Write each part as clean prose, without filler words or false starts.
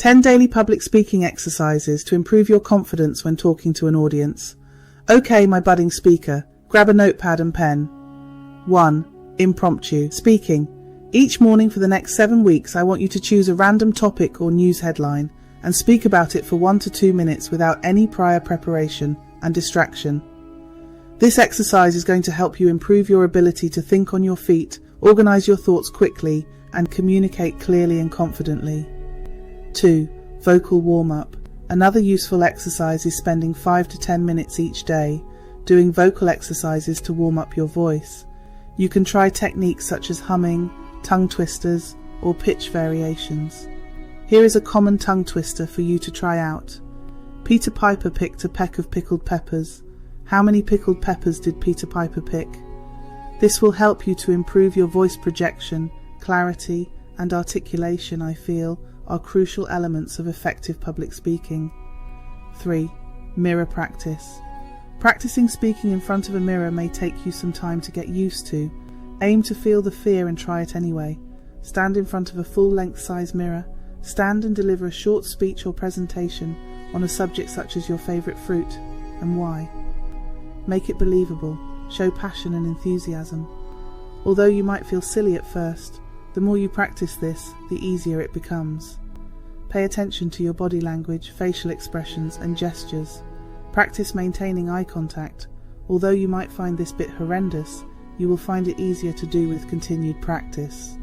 10 daily public speaking exercises to improve your confidence when talking to an audience. Okay, my budding speaker, grab a notepad and pen. 1. Impromptu speaking. Each morning for the next 7 weeks, I want you to choose a random topic or news headline and speak about it for 1 to 2 minutes without any prior preparation and distraction. This exercise is going to help you improve your ability to think on your feet, organize your thoughts quickly, and communicate clearly and confidently. 2. Vocal warm-up. Another useful exercise is spending 5 to 10 minutes each day doing vocal exercises to warm up your voice. You can try techniques such as humming, tongue twisters, or pitch variations. Here is a common tongue twister for you to try out. Peter Piper picked a peck of pickled peppers. How many pickled peppers did Peter Piper pick? This will help you to improve your voice projection, clarity, and articulation, I feel, are crucial elements of effective public speaking. 3. Mirror practice. Practicing speaking in front of a mirror may take you some time to get used to. Aim to feel the fear and try it anyway. Stand in front of a full-length size mirror. Stand and deliver a short speech or presentation on a subject such as your favourite fruit and why. Make it believable. Show passion and enthusiasm. Although you might feel silly at first, the more you practice this, the easier it becomes. Pay attention to your body language, facial expressions, and gestures. Practice maintaining eye contact. Although you might find this bit horrendous, you will find it easier to do with continued practice.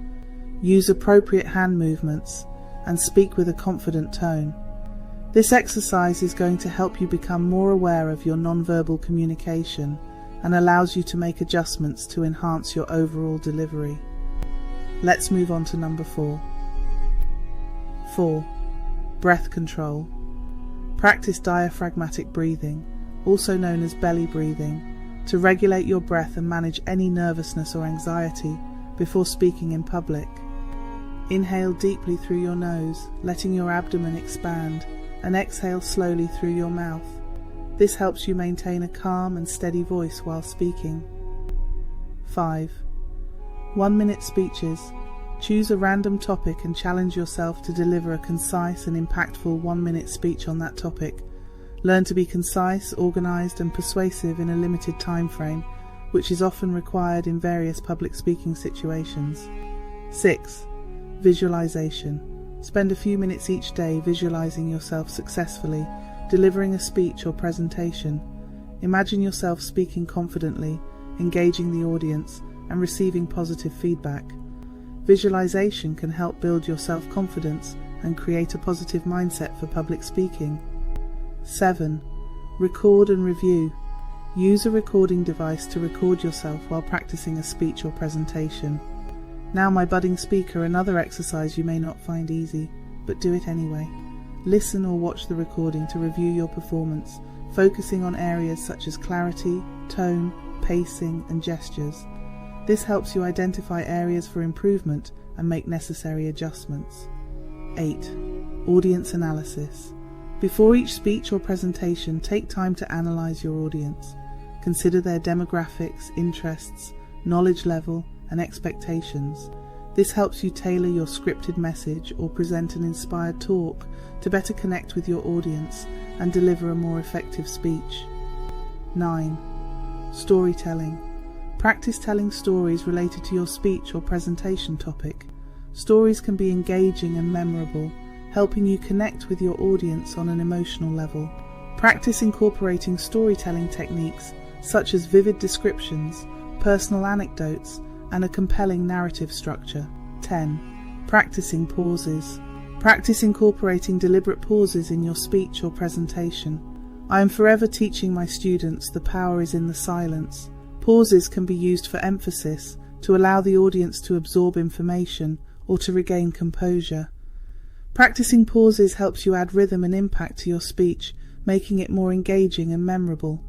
Use appropriate hand movements and speak with a confident tone. This exercise is going to help you become more aware of your nonverbal communication and allows you to make adjustments to enhance your overall delivery. Let's move on to number 4. 4. Breath control. Practice diaphragmatic breathing, also known as belly breathing, to regulate your breath and manage any nervousness or anxiety before speaking in public. Inhale deeply through your nose, letting your abdomen expand, and exhale slowly through your mouth. This helps you maintain a calm and steady voice while speaking. 5. 1-minute speeches. Choose a random topic and challenge yourself to deliver a concise and impactful 1-minute speech on that topic. Learn to be concise, organized, and persuasive in a limited time frame, which is often required in various public speaking situations. 6. Visualization. Spend a few minutes each day visualizing yourself successfully delivering a speech or presentation. Imagine yourself speaking confidently, engaging the audience, and receiving positive feedback. Visualization can help build your self-confidence and create a positive mindset for public speaking. 7. Record and review. Use a recording device to record yourself while practicing a speech or presentation. Now, my budding speaker, another exercise you may not find easy, but do it anyway. Listen or watch the recording to review your performance, focusing on areas such as clarity, tone, pacing, and gestures. This helps you identify areas for improvement and make necessary adjustments. 8. Audience analysis. Before each speech or presentation, take time to analyze your audience. Consider their demographics, interests, knowledge level, and expectations. This helps you tailor your scripted message or present an inspired talk to better connect with your audience and deliver a more effective speech. 9. Storytelling. Practice telling stories related to your speech or presentation topic. Stories can be engaging and memorable, helping you connect with your audience on an emotional level. Practice incorporating storytelling techniques such as vivid descriptions, personal anecdotes, and a compelling narrative structure. 10. Practicing pauses. Practice incorporating deliberate pauses in your speech or presentation. I am forever teaching my students the power is in the silence. Pauses can be used for emphasis, to allow the audience to absorb information or to regain composure. Practicing pauses helps you add rhythm and impact to your speech, making it more engaging and memorable.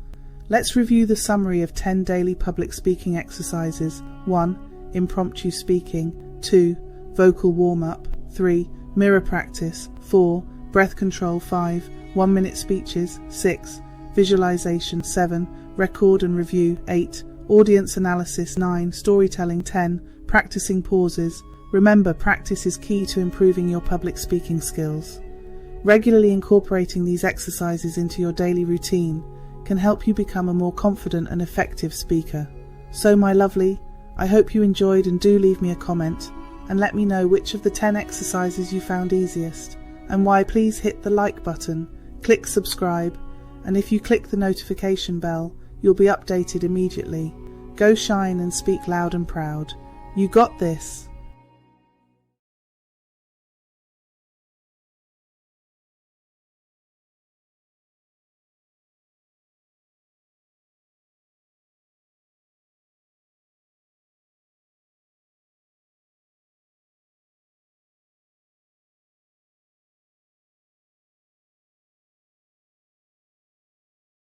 Let's review the summary of 10 daily public speaking exercises. 1. Impromptu speaking. 2. Vocal warm-up. 3. Mirror practice. 4. Breath control. 5. 1-minute speeches. 6. Visualization. 7. Record and review. 8. Audience analysis. 9. Storytelling. 10. Practicing pauses. Remember, practice is key to improving your public speaking skills. Regularly incorporating these exercises into your daily routine can help you become a more confident and effective speaker. So, my lovely, I hope you enjoyed, and do leave me a comment and let me know which of the 10 exercises you found easiest and why. Please hit the like button, click subscribe, and if you click the notification bell, you'll be updated immediately. Go shine and speak loud and proud. You got this.